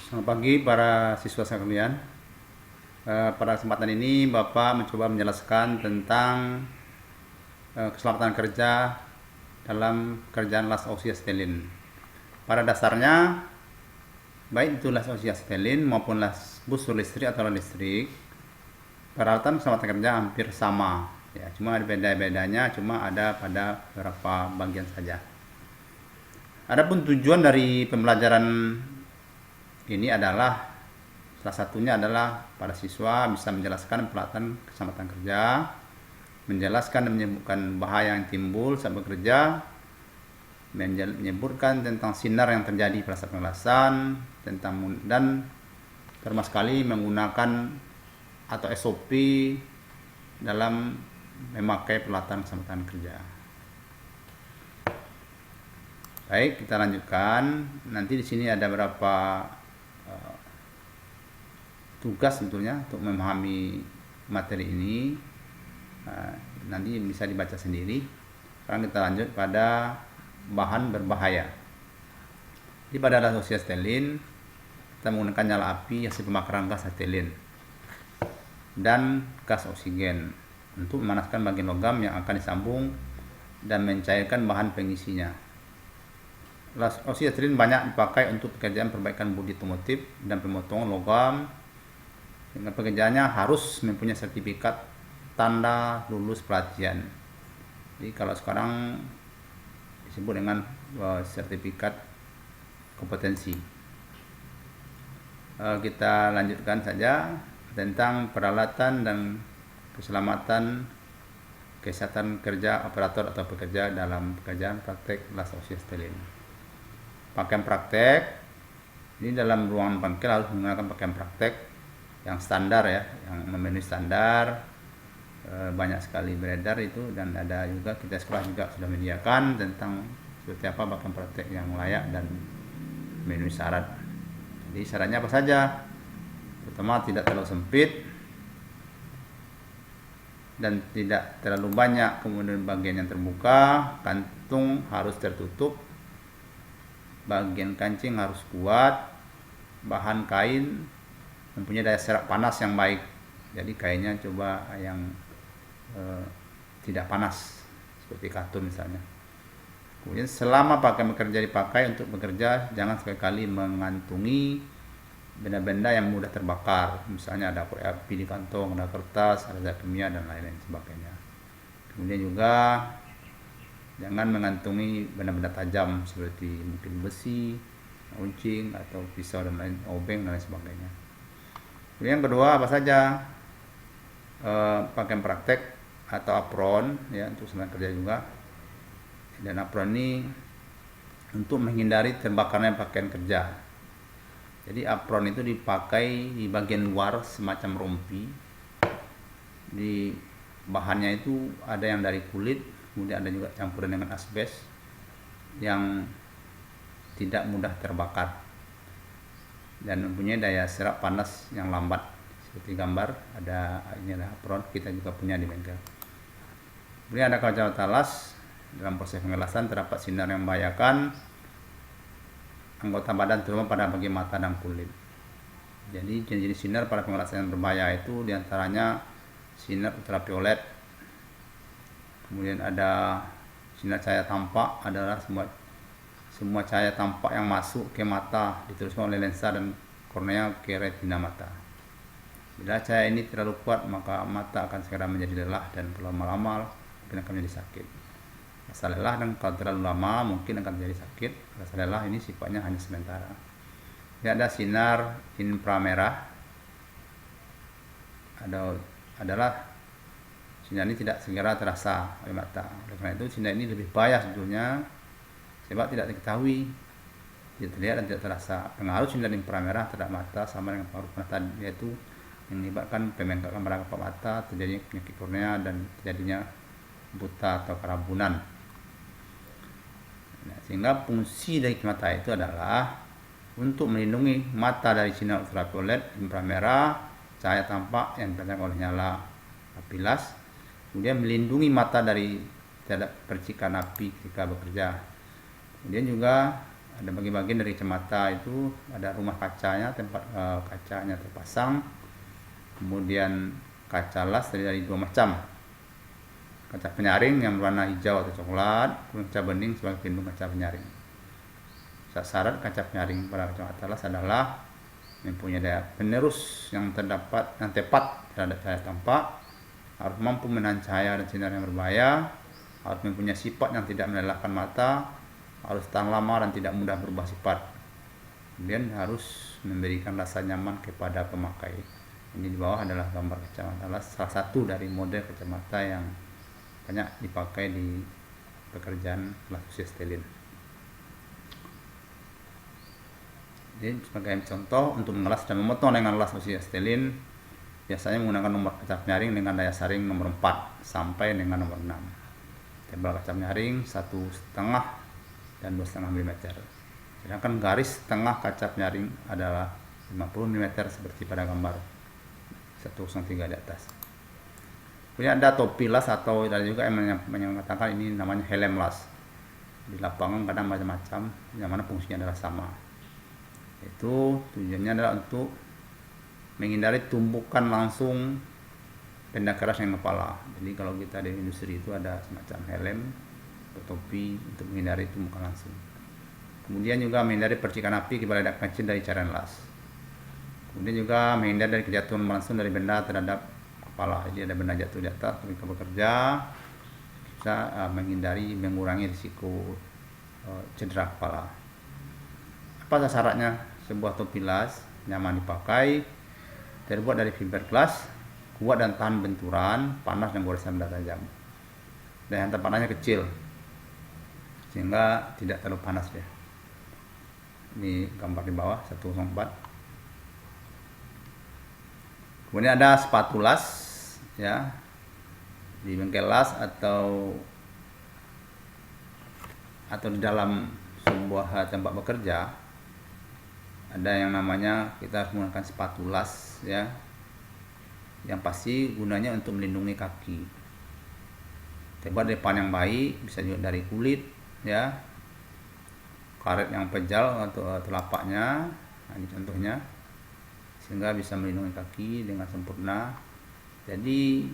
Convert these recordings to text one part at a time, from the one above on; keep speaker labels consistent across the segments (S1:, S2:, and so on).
S1: Selamat pagi para siswa sekalian. Pada kesempatan ini Bapak mencoba menjelaskan tentang keselamatan kerja dalam kerjaan las oxyacetylene. Pada dasarnya, baik itu las oxyacetylene maupun las busur listrik atau listrik, peralatan keselamatan kerja hampir sama. Ya, cuma ada beda-bedanya, cuma ada pada beberapa bagian saja. Adapun tujuan dari pembelajaran ini adalah salah satunya adalah para siswa bisa menjelaskan peralatan keselamatan kerja, menjelaskan dan menyebutkan bahaya yang timbul saat bekerja, menyebutkan tentang sinar yang terjadi pada saat pengelasan, dan termasuk sekali menggunakan atau SOP dalam memakai peralatan keselamatan kerja. Baik, kita lanjutkan. Nanti di sini ada beberapa tugas sebetulnya untuk memahami materi ini. Nanti bisa dibaca sendiri. Sekarang kita lanjut pada bahan berbahaya. Di pada las oxyacetylene kita menggunakan nyala api hasil pembakaran gas etilen dan gas oksigen untuk memanaskan bagian logam yang akan disambung dan mencairkan bahan pengisinya. Las oxyacetylene banyak dipakai untuk pekerjaan perbaikan bodi otomotif dan pemotongan logam. Dengan pekerjaannya harus mempunyai sertifikat tanda lulus pelatihan. Jadi kalau sekarang disebut dengan sertifikat kompetensi. Kita lanjutkan saja tentang peralatan dan keselamatan kesehatan kerja operator atau pekerja dalam pekerjaan praktek las oxyacetylene. Pakaian praktek ini dalam ruangan bangkel harus menggunakan pakaian praktek yang standar ya, yang memenuhi standar. Banyak sekali beredar itu, dan ada juga kita sekolah juga sudah menyediakan tentang seperti apa pakaian praktek yang layak dan memenuhi syarat. Jadi syaratnya apa saja? Pertama, tidak terlalu sempit dan tidak terlalu banyak, kemudian bagian yang terbuka, kantung harus tertutup, bagian kancing harus kuat, bahan kain mempunyai daya serap panas yang baik. Jadi kainnya coba yang tidak panas seperti katun misalnya. Kemudian selama pakaian bekerja dipakai untuk bekerja, jangan sekali-kali mengantungi benda-benda yang mudah terbakar. Misalnya ada korek api di kantong, ada kertas, ada zat kimia dan lain-lain sebagainya. Kemudian juga jangan mengantungi benda-benda tajam seperti mungkin besi, runcing atau pisau dan lain, obeng dan lain sebagainya. Kemudian yang kedua, apa saja? Pakaian praktek atau apron ya, untuk sebenarnya kerja juga. Dan apron ini untuk menghindari terbakarnya pakaian kerja. Jadi apron itu dipakai di bagian luar semacam rompi. Di bahannya itu ada yang dari kulit, kemudian ada juga campuran dengan asbes yang tidak mudah terbakar dan mempunyai daya serap panas yang lambat. Seperti gambar, ini adalah apron, kita juga punya di bengkel. Kemudian ada kacamata las. Dalam proses pengelasan terdapat sinar yang membahayakan anggota badan, terutama pada bagian mata dan kulit. Jadi jenis-jenis sinar pada pengelasan yang berbahaya itu diantaranya sinar ultraviolet, kemudian ada sinar cahaya tampak, adalah semua cahaya tampak yang masuk ke mata diteruskan oleh lensa dan kornea ke retina mata. Bila cahaya ini terlalu kuat, maka mata akan segera menjadi lelah dan kalau lama-lama mungkin akan menjadi sakit. Rasa lelah, dan kalau terlalu lama mungkin akan menjadi sakit. Rasa lelah ini sifatnya hanya sementara. Ini ada sinar inframerah. Adalah sinar ini tidak segera terasa oleh mata. Oleh karena itu sinar ini lebih bahaya sebetulnya, sebab tidak diketahui, tidak terlihat dan tidak terasa. Pengaruh sinar inframerah terhadap mata sama dengan pengaruh panas tadi, yaitu menyebabkan pembengkakan pada mata, terjadinya penyakit kornea dan terjadinya buta atau kerabunan. Nah, sehingga fungsi dari mata itu adalah untuk melindungi mata dari sinar ultraviolet, inframerah, cahaya tampak yang dipancarkan oleh nyala api las, kemudian melindungi mata dari terhadap percikan api ketika bekerja. Kemudian juga ada bagian dari kacamata itu ada rumah kacanya, tempat kacanya terpasang. Kemudian kaca las dari dua macam, kaca penyaring yang berwarna hijau atau coklat, kaca bening sebagai pelindung kaca penyaring. Syarat kaca penyaring pada kacamata las adalah mempunyai daya penerus yang tepat terhadap cahaya tampak, harus mampu menahan cahaya dan sinar yang berbahaya, harus mempunyai sifat yang tidak melelahkan mata, harus tahan lama dan tidak mudah berubah sifat. Kemudian harus memberikan rasa nyaman kepada pemakai. Ini di bawah adalah gambar kacamata las, salah satu dari model kacamata yang banyak dipakai di pekerjaan las usia stelin. Jadi sebagai contoh, untuk mengelas dan memotong dengan las usia stelin biasanya menggunakan nomor kaca penyaring dengan daya saring nomor 4 sampai dengan nomor 6. Tebal kaca penyaring 1,5 dan 2,5 mm. Sedangkan garis tengah kaca penyaring adalah 50 mm seperti pada gambar 103 di atas. Kemudian ada topi las, atau ada juga yang mengatakan ini namanya helm las. Di lapangan kadang macam-macam, yang mana fungsinya adalah sama. Itu tujuannya adalah untuk menghindari tumpukan langsung benda keras yang kepala. Jadi kalau kita di industri itu ada semacam helm atau topi untuk menghindari tumpukan langsung. Kemudian juga menghindari percikan api kepada ledak kecil dari cairan las. Kemudian juga menghindari dari kejatuhan langsung dari benda terhadap kepala. Jadi ada benda jatuh di atas ketika bekerja, bisa mengurangi risiko cedera kepala. Apa syaratnya? Sebuah topi las nyaman dipakai, terbuat dari fiberglass, kuat dan tahan benturan, panas dan goresan benda tajam. Dan yang panasnya kecil, sehingga tidak terlalu panas ya. Ini gambar di bawah 104. Kemudian ada sepatu las ya, di bengkel las atau di dalam sebuah tempat bekerja ada yang namanya kita harus menggunakan sepatu las ya, yang pasti gunanya untuk melindungi kaki. Terbuat dari bahan yang baik, bisa juga dari kulit ya, karet yang pejal atau telapaknya, nah, ini contohnya, sehingga bisa melindungi kaki dengan sempurna. Jadi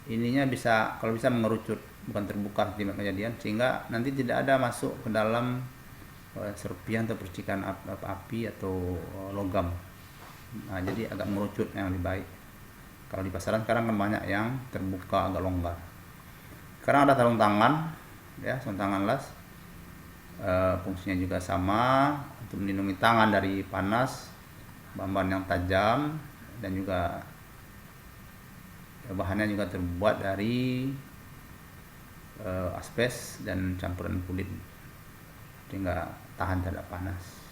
S1: ininya bisa, kalau bisa mengerucut, bukan terbuka di kejadian, sehingga nanti tidak ada masuk ke dalam serpihan atau percikan api atau logam. Nah, jadi agak mengerucut yang lebih baik. Kalau di pasaran sekarang kan banyak yang terbuka agak longgar. Sekarang ada sarung tangan ya, sarung tangan las. Fungsinya juga sama, untuk melindungi tangan dari panas, bahan-bahan yang tajam, dan juga bahannya juga terbuat dari asbes dan campuran kulit, sehingga tahan terhadap panas.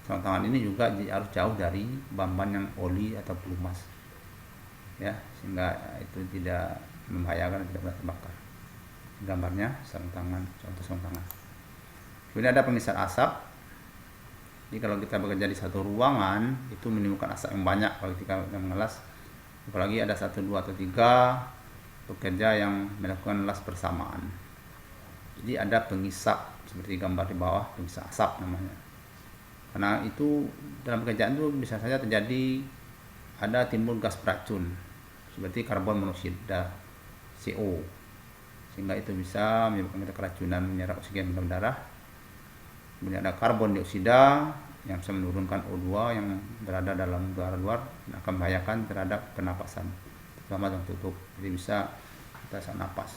S1: Sarung tangan ini juga harus jauh dari bahan-bahan yang oli atau pelumas ya, sehingga itu tidak membahayakan, tidak mudah terbakar. Gambarnya sarung tangan, contoh sarung tangan. Kemudian ada pengisar asap. Jadi kalau kita bekerja di satu ruangan itu menimbulkan asap yang banyak kalau kita mengelas, apalagi ada 1, 2 atau 3 pekerja yang melakukan las bersamaan. Jadi ada pengisap seperti gambar di bawah, pengisap asap namanya. Karena itu dalam pekerjaan itu bisa saja terjadi ada timbul gas beracun seperti karbon monoksida CO, sehingga itu bisa menyebabkan kita keracunan, menyerap oksigen dalam darah. Kemudian ada karbon dioksida yang bisa menurunkan O2 yang berada dalam udara luar dan akan membahayakan terhadap pernapasan, terutama yang tutup. Jadi bisa kita sesak napas.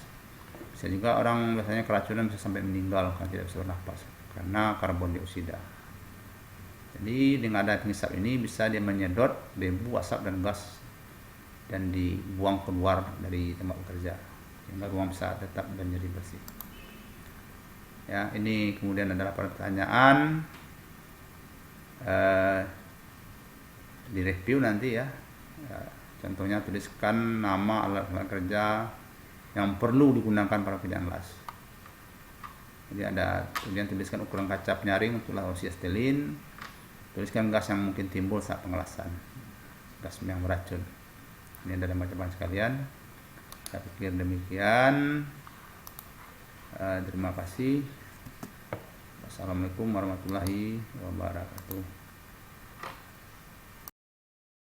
S1: Bisa juga orang biasanya keracunan bisa sampai meninggal karena tidak bisa bernapas karena karbon dioksida. Jadi dengan ada pengisap ini bisa dia menyedot debu, asap dan gas dan dibuang keluar dari tempat bekerja, sehingga ruang bisa tetap menjadi bersih. Ya, ini kemudian adalah pertanyaan di review nanti ya. Contohnya tuliskan nama alat-alat kerja yang perlu digunakan pada pekerjaan las. Jadi ada kemudian tuliskan ukuran kaca penyaring untuk las usia stelin. Tuliskan gas yang mungkin timbul saat pengelasan, gas yang beracun. Ini adalah macam-macam sekalian. Saya pikir demikian. Terima kasih. Assalamualaikum warahmatullahi wabarakatuh.